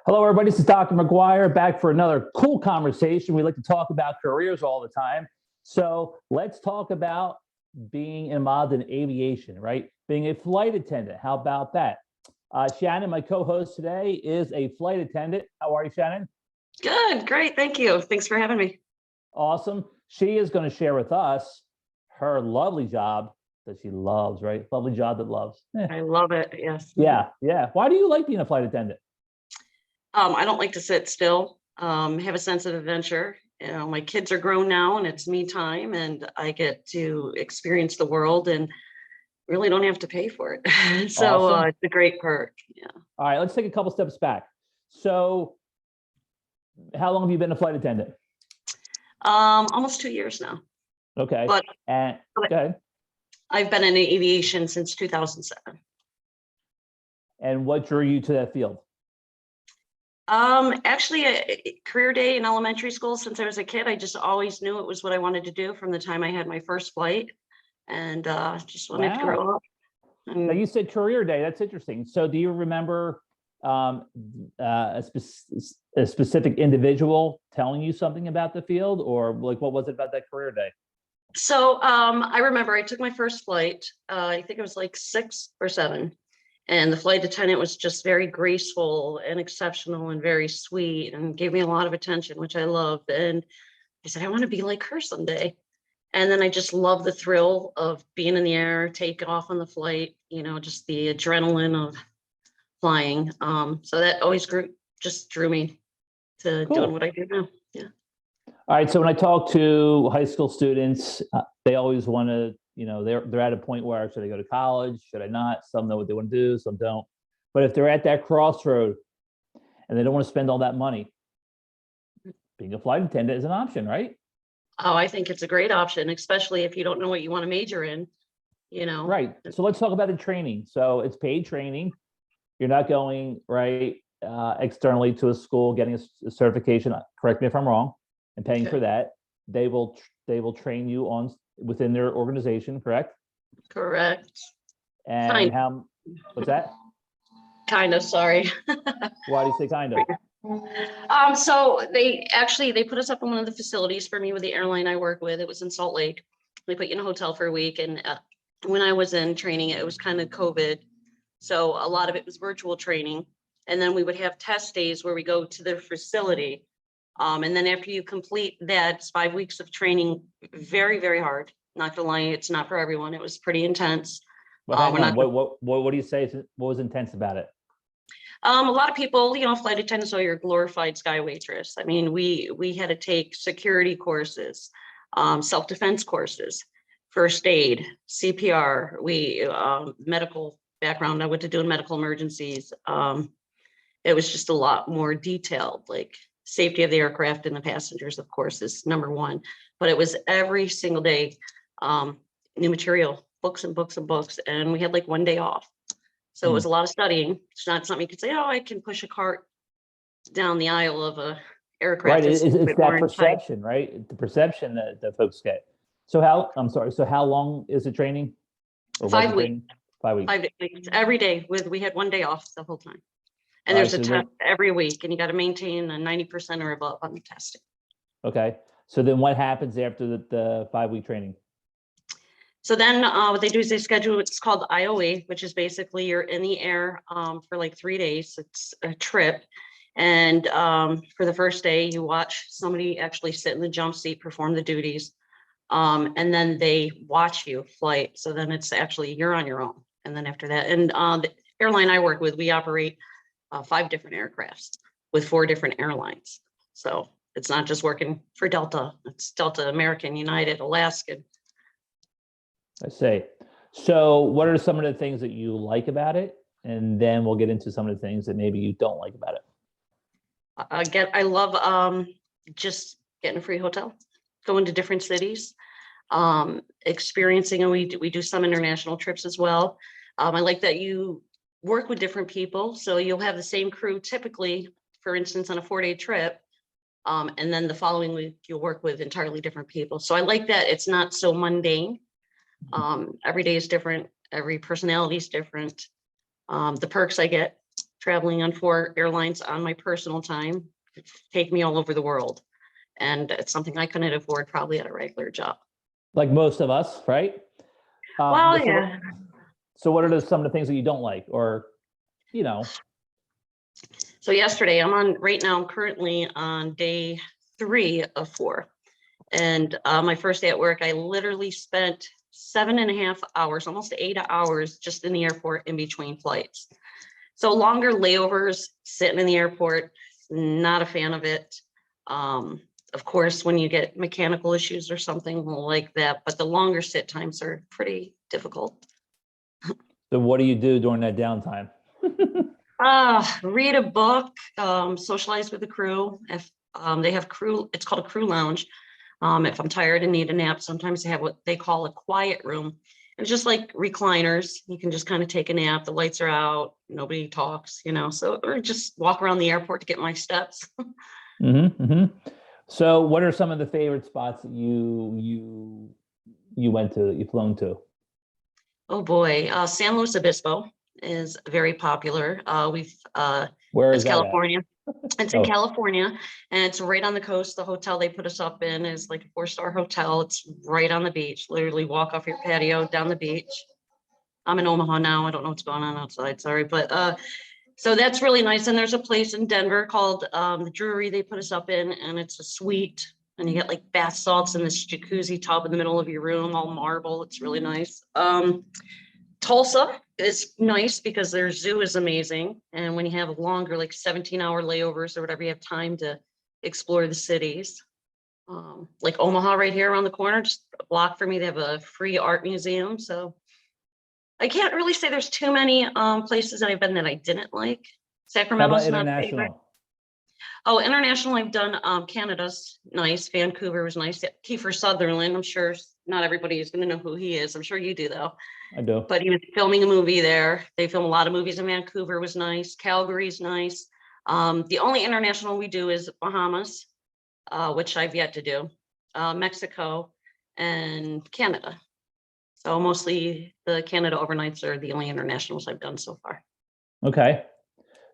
Hello, everybody. This is Dr. McGuire back for another cool conversation. We like to talk about careers all the time. So let's talk about being involved in aviation, right? Being a flight attendant. How about that? Shannon, my co-host today, is a flight attendant. How are you, Shannon? Good, great. Thank you. Thanks for having me. Awesome. She is going to share with us her lovely job that she loves, right? Lovely job that loves. I love it. Yes. Yeah. Why do you like being a flight attendant? I don't like to sit still. Have a sense of adventure. My kids are grown now and it's me time and I get to experience the world and really don't have to pay for it. So Awesome. it's a great perk. Yeah. All right, let's take a couple steps back. So how long have you been a flight attendant? Almost 2 years now. Okay. But go ahead. I've been in aviation since 2007. And what drew you to that field? Actually, a career day in elementary school since I was a kid. I just always knew it was what I wanted to do from the time I had my first flight, and just wanted to grow up. Now you said career day. That's interesting. So do you remember a specific individual telling you something about the field, or like what was it about that career day? So I remember I took my first flight. I think it was like 6 or 7. And the flight attendant was just very graceful and exceptional and very sweet and gave me a lot of attention, which I loved. And I said, I want to be like her someday. And then I just love the thrill of being in the air, take off on the flight, just the adrenaline of flying. So that always just drew me to doing what I do now. Yeah. All right. So when I talk to high school students, they always want to, they're at a point where should I go to college? Should I not? Some know what they want to do, some don't. But if they're at that crossroad and they don't want to spend all that money, being a flight attendant is an option, right? Oh, I think it's a great option, especially if you don't know what you want to major in, Right. So let's talk about the training. So it's paid training. You're not going externally to a school, getting a certification. Correct me if I'm wrong, and paying for that. They will train you within their organization, correct? Correct. And what's that? Kind of, sorry. Why do you say kind of? So they put us up in one of the facilities for me with the airline I work with. It was in Salt Lake. They put you in a hotel for a week. And when I was in training, it was kind of COVID. So a lot of it was virtual training. And then we would have test days where we go to the facility. And then after you complete that, it's 5 weeks of training, very, very hard. Not gonna lie, it's not for everyone. It was pretty intense. What do you say? What was intense about it? A lot of people, flight attendants are your glorified sky waitress. I mean, we had to take security courses, self-defense courses, first aid, CPR, medical background. I went to doing medical emergencies. It was just a lot more detailed, like safety of the aircraft and the passengers, of course, is number one. But it was every single day, new material, books and books and books. And we had like 1 day off. So it was a lot of studying. It's not something you could say, oh, I can push a cart down the aisle of a aircraft. Right, it's that perception, right? The perception that folks get. So how long is the training? 5 weeks. 5 weeks. 5 weeks. Every day we had 1 day off the whole time. And there's a test every week, and you got to maintain a 90% or above on the testing. Okay. So then what happens after the 5 week training? So then what they do is they schedule what's called IOE, which is basically you're in the air for like 3 days. It's a trip. And for the first day, you watch somebody actually sit in the jump seat, perform the duties. And then they watch you flight. So then it's actually, you're on your own. And then after that, and the airline I work with, we operate 5 different aircrafts with 4 different airlines. So it's not just working for Delta. It's Delta, American, United, Alaskan. I see. So what are some of the things that you like about it? And then we'll get into some of the things that maybe you don't like about it. I love just getting a free hotel, going to different cities, experiencing, and we do some international trips as well. I like that you work with different people. So you'll have the same crew typically, for instance, on a 4-day trip. And then the following week, you'll work with entirely different people. So I like that it's not so mundane. Every day is different. Every personality is different. The perks I get, traveling on 4 airlines on my personal time, take me all over the world. And it's something I couldn't afford probably at a regular job. Like most of us, right? Well, So, yeah. so what are some of the things that you don't like, or, you know? So yesterday, right now, I'm currently on day 3 of 4. And my first day at work, I literally spent 7.5 hours, almost 8 hours just in the airport in between flights. So longer layovers, sitting in the airport, not a fan of it. Of course, when you get mechanical issues or something like that, but the longer sit times are pretty difficult. So what do you do during that downtime? Read a book, socialize with the crew. If they have crew, it's called a crew lounge. If I'm tired and need a nap, sometimes they have what they call a quiet room. It's just like recliners. You can just kind of take a nap. The lights are out. Nobody talks, so, or just walk around the airport to get my steps. So what are some of the favorite spots that you went to, that you've flown to? Oh boy, San Luis Obispo is very popular. Where It's is that at? California. It's in Oh, California, and it's right on the coast. The hotel they put us up in is like a 4-star hotel. It's right on the beach. Literally walk off your patio down the beach. I'm in Omaha now. I don't know what's going on outside. Sorry, but so that's really nice. And there's a place in Denver called the Drury. They put us up in, and it's a suite. And you get like bath salts in this jacuzzi tub in the middle of your room, all marble. It's really nice. Tulsa is nice because their zoo is amazing. And when you have longer, like 17-hour layovers or whatever, you have time to explore the cities. Like Omaha right here around the corner, just a block for me, they have a free art museum. So I can't really say there's too many places that I've been that I didn't like. how about Sacramento's not a favorite. international? Oh, international, I've done Canada's nice. Vancouver was nice. Kiefer Sutherland, I'm sure not everybody is going to know who he is. I'm sure you do though. I do. But he was filming a movie there. They film a lot of movies in Vancouver, was nice. Calgary's nice. The only international we do is Bahamas, which I've yet to do, Mexico, and Canada. So mostly the Canada overnights are the only internationals I've done so far. Okay.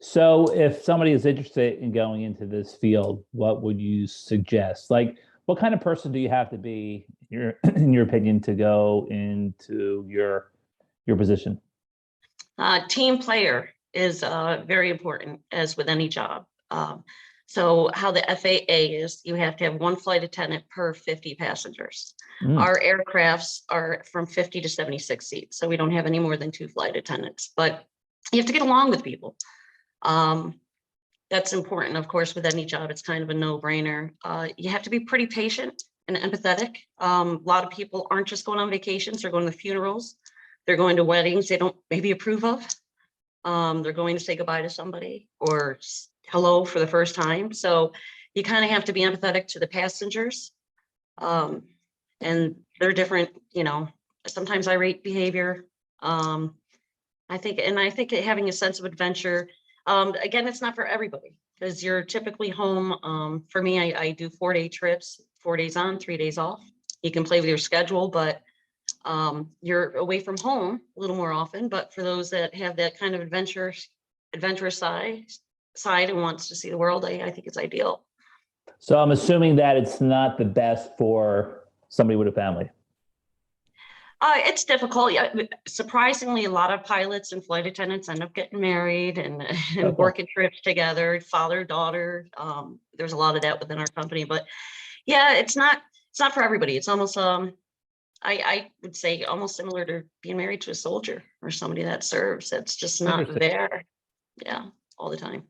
So if somebody is interested in going into this field, what would you suggest? Like, what kind of person do you have to be, in your opinion, to go into your position? Team player is very important, as with any job. So how the FAA is, you have to have 1 flight attendant per 50 passengers. Our aircrafts are from 50 to 76 seats, so we don't have any more than 2 flight attendants, but you have to get along with people. That's important, of course, with any job. It's kind of a no-brainer. You have to be pretty patient and empathetic. A lot of people aren't just going on vacations, they're going to funerals, they're going to weddings they don't maybe approve of. They're going to say goodbye to somebody or hello for the first time. So you kind of have to be empathetic to the passengers. And they're different, sometimes irate behavior. I think having a sense of adventure, again, it's not for everybody because you're typically home. For me, I do 4-day trips, 4 days on, 3 days off. You can play with your schedule, but you're away from home a little more often. But for those that have that kind of adventurous side and wants to see the world, I think it's ideal. So I'm assuming that it's not the best for somebody with a family. It's difficult. Yeah, surprisingly, a lot of pilots and flight attendants end up getting married and working trips together, father, daughter. There's a lot of that within our company, but yeah, it's not for everybody. It's almost I would say almost similar to being married to a soldier or somebody that serves. It's just not there. Yeah, all the time.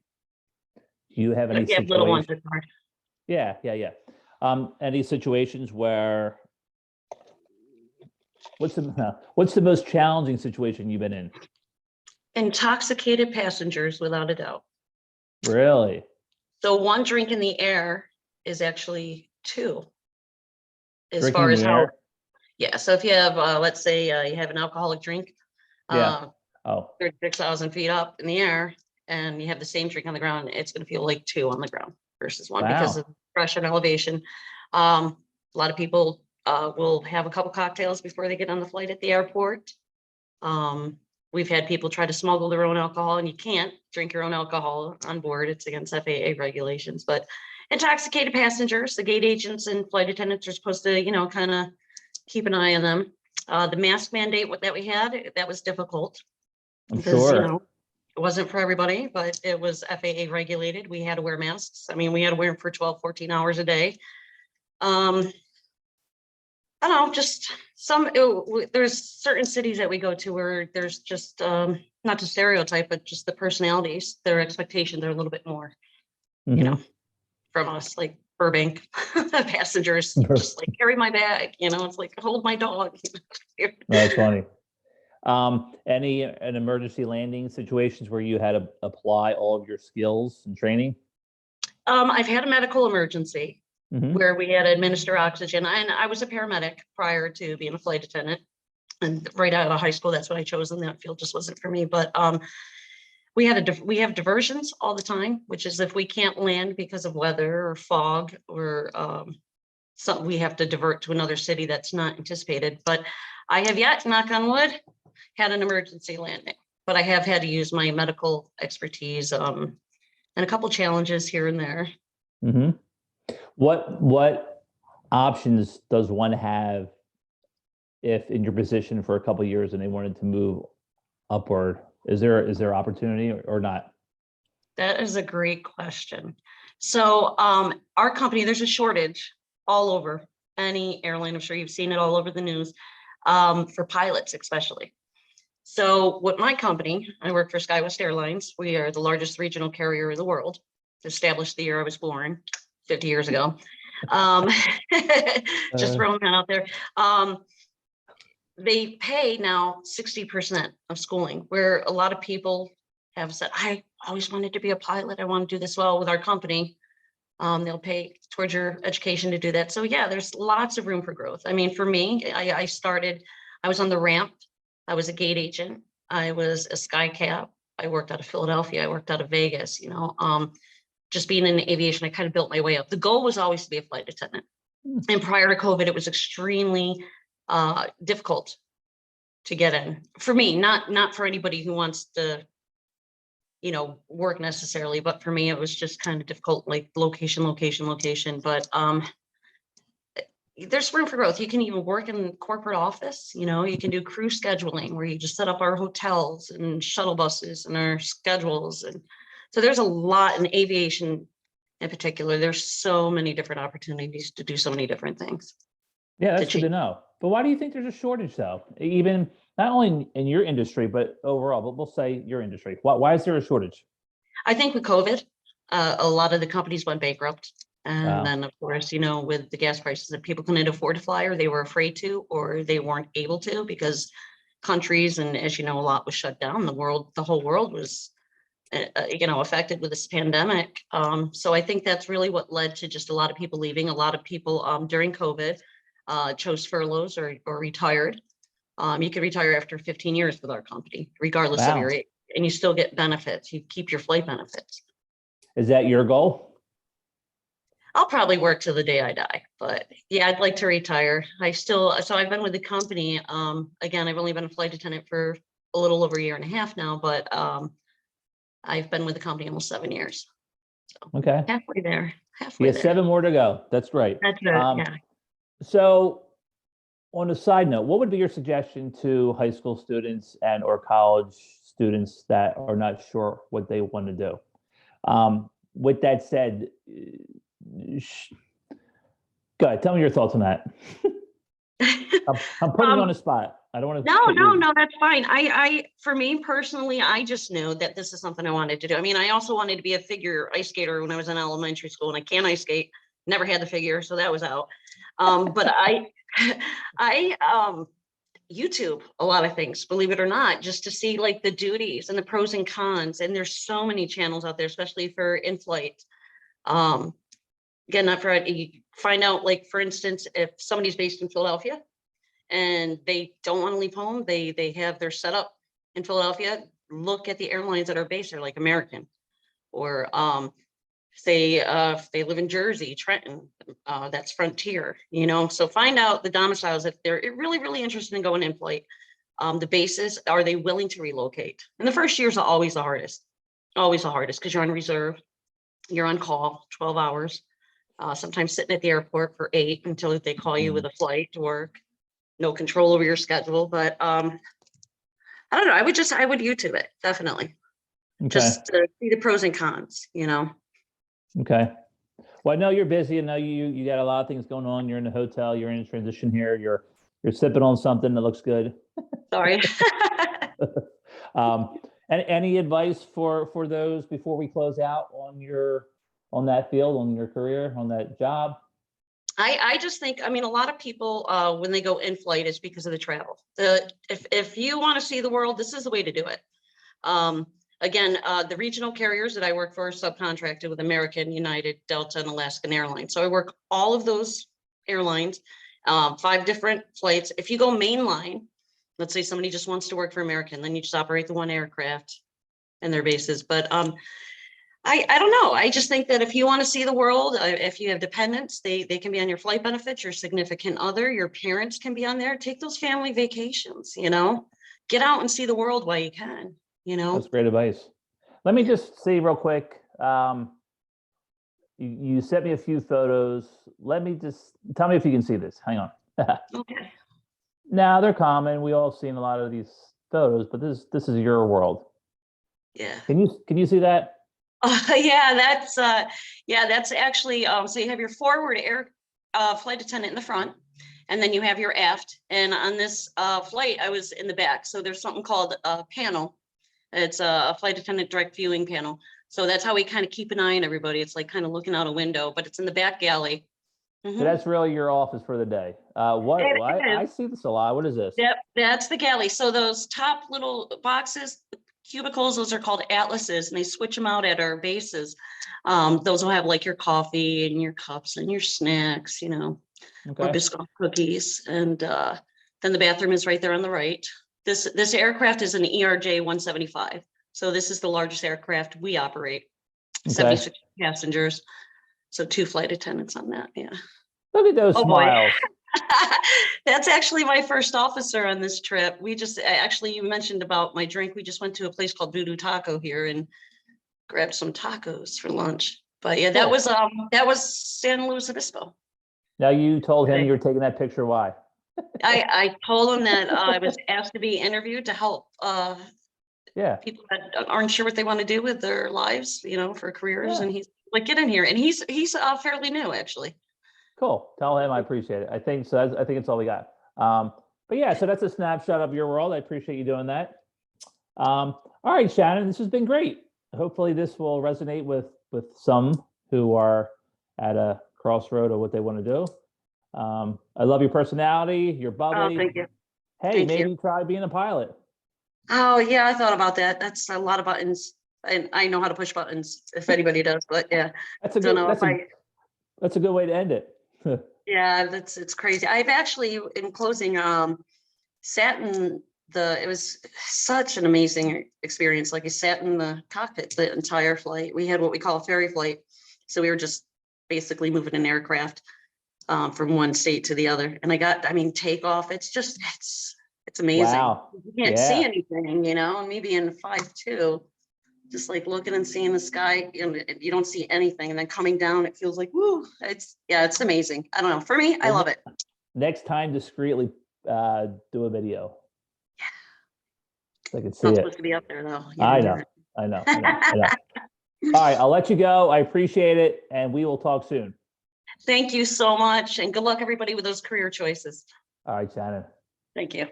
Do you have any If you have little ones, situations? it's hard. Yeah. Any situations where what's the most challenging situation you've been in? Intoxicated passengers, without a doubt. Really? So 1 drink in the air is actually 2. As Drinking far in as the how, air? yeah. So if you have, let's say you have an alcoholic drink, Yeah. Oh, 36,000 feet up in the air, and you have the same drink on the ground, it's going to feel like 2 on the ground versus 1 because of pressure and elevation. A lot of people will have a couple cocktails before they get on the flight at the airport. We've had people try to smuggle their own alcohol, and you can't drink your own alcohol on board. It's against FAA regulations. But intoxicated passengers, the gate agents and flight attendants are supposed to, kind of keep an eye on them. The mask mandate that we had, that was difficult I'm because, sure. it wasn't for everybody, but it was FAA regulated. We had to wear masks. I mean, we had to wear them for 12, 14 hours a day. I don't know, just there's certain cities that we go to where there's just, not to stereotype, but just the personalities, their expectations are a little bit more, Mhm. from us, like Burbank passengers, just like carry my bag, it's like hold my dog. Oh, that's funny. Any an emergency landing situations where you had to apply all of your skills and training? I've had a medical emergency Hmm. where we had to administer oxygen, and I was a paramedic prior to being a flight attendant. And right out of high school, that's what I chose, and that field just wasn't for me. But we have diversions all the time, which is if we can't land because of weather or fog or something, we have to divert to another city that's not anticipated. But I have yet, knock on wood, had an emergency landing. But I have had to use my medical expertise and a couple challenges here and there. Hmm. What options does one have if in your position for a couple of years and they wanted to move upward? Is there opportunity or not? That is a great question. So our company, there's a shortage all over any airline. I'm sure you've seen it all over the news, for pilots especially. So what my company, I work for SkyWest Airlines. We are the largest regional carrier in the world, established the year I was born, 50 years ago. Um, just Uh, throwing that out there. They pay now 60% of schooling, where a lot of people have said, I always wanted to be a pilot. I want to do this. Well, with our company, they'll pay towards your education to do that. So yeah, there's lots of room for growth. I mean, for me, I was on the ramp. I was a gate agent. I was a sky cap. I worked out of Philadelphia. I worked out of Vegas, just being in aviation, I kind of built my way up. The goal was always to be a flight attendant. And prior to COVID, it was extremely difficult to get in for me, not for anybody who wants to, work necessarily, but for me, it was just kind of difficult, like location. But there's room for growth. You can even work in corporate office, you can do crew scheduling where you just set up our hotels and shuttle buses and our schedules. And so there's a lot in aviation in particular. There's so many different opportunities to do so many different things yeah, to that's good to change. know. But why do you think there's a shortage though? Even not only in your industry, but overall, but we'll say your industry. Why is there a shortage? I think with COVID, a lot of the companies went bankrupt. And Wow. then, of course, with the gas prices, that people couldn't afford to fly, or they were afraid to, or they weren't able to because countries, and as you know, a lot was shut down. The whole world was, affected with this pandemic. So I think that's really what led to just a lot of people leaving. A lot of people during COVID chose furloughs or retired. You could retire after 15 years with our company, regardless of your Wow. age, and you still get benefits. You keep your flight benefits. Is that your goal? I'll probably work till the day I die, but yeah, I'd like to retire. So I've been with the company. Again, I've only been a flight attendant for a little over a year and a half now, but I've been with the company almost 7 years. So Okay. halfway there, You halfway got there. 7 more to go. That's great. That's it. Yeah. So on a side note, what would be your suggestion to high school students and or college students that are not sure what they want to do? With that said, go ahead. Tell me your thoughts on that. I'm putting you on Um, the spot. I don't want to no, put no, you. no, that's fine. For me personally, I just knew that this is something I wanted to do. I mean, I also wanted to be a figure ice skater when I was in elementary school, and I can't ice skate. Never had the figure, so that was out. But I YouTube a lot of things, believe it or not, just to see like the duties and the pros and cons. And there's so many channels out there, especially for in-flight. Um, Again, not for you find out, like for instance, if somebody's based in Philadelphia and they don't want to leave home, they have their setup in Philadelphia. Look at the airlines that are based there, like American, or if they live in Jersey, Trenton, that's Frontier. So find out the domiciles if they're really, really interested in going in flight. The basis, are they willing to relocate? And the first years are always the hardest, because you're on reserve, you're on call 12 hours, sometimes sitting at the airport for 8 until they call you with a flight to work. No control over your schedule, but I don't know. I would YouTube it, definitely. Okay. Just to see the pros and cons, Okay. Well, I know you're busy. I know you got a lot of things going on. You're in the hotel. You're in a transition here. You're sipping on something that looks good. Sorry. And any advice for those before we close out on that field, on your career, on that job? I just think, I mean, a lot of people, when they go in flight, is because of the travel. If you want to see the world, this is the way to do it. Again, the regional carriers that I work for are subcontracted with American, United, Delta, and Alaskan Airlines. So I work all of those airlines, 5 different flights. If you go mainline, let's say somebody just wants to work for American, then you just operate the one aircraft and their bases. But I don't know. I just think that if you want to see the world, if you have dependents, they can be on your flight benefits, your significant other, your parents can be on there. Take those family vacations, get out and see the world while you can, That's great advice. Let me just see real quick. You sent me a few photos. Let me just tell me if you can see this. Hang on. Okay. Now they're common. We all seen a lot of these photos, but this is your world. Yeah. Can you see that? Yeah, that's actually, so you have your forward air flight attendant in the front, and then you have your aft. And on this flight, I was in the back. So there's something called a panel. It's a flight attendant direct viewing panel. So that's how we kind of keep an eye on everybody. It's like kind of looking out a window, but it's in the back galley. So that's really your office for the day. I see this a lot. What is this? Yep, that's the galley. So those top little boxes, cubicles, those are called atlases, and they switch them out at our bases. Those will have like your coffee and your cups and your snacks, or biscuit cookies. And then the bathroom is right there on the right. This aircraft is an ERJ 175. So this is the largest aircraft we operate. 76 passengers. So 2 flight attendants on that. Yeah. Look at those smiles. That's actually my first officer on this trip. You mentioned about my drink. We just went to a place called Voodoo Taco here and grabbed some tacos for lunch. But yeah, that was San Luis Obispo. Now you told him you were taking that picture. Why? I told him that I was asked to be interviewed to help people that aren't sure what they want to do with their lives, for careers. And he's like, get in here. And he's fairly new, actually. Cool. Tell him I appreciate it. I think so. I think it's all we got. But yeah, so that's a snapshot of your world. I appreciate you doing that. All right, Shannon, this has been great. Hopefully this will resonate with some who are at a crossroad of what they want to do. I love your personality. You're bubbly. Oh, thank you. Hey, maybe try being a pilot. Oh yeah, I thought about that. That's a lot of buttons, and I know how to push buttons if anybody does. But yeah, that's a good way to end it. Yeah, it's crazy. I've actually, in closing, sat in it was such an amazing experience. Like, I sat in the cockpit the entire flight. We had what we call a ferry flight. So we were just basically moving an aircraft from one state to the other. And takeoff, it's amazing. Wow. You can't see anything, and maybe in 5.2, just like looking and seeing the sky, you don't see anything. And then coming down, it feels like, woo, it's amazing. I don't know. For me, I love it. Next time, discreetly do a video. Yeah. So I can see Not it. supposed to be up there though. I know. All right, I'll let you go. I appreciate it. And we will talk soon. Thank you so much. And good luck, everybody, with those career choices. All right, Shannon. Thank you.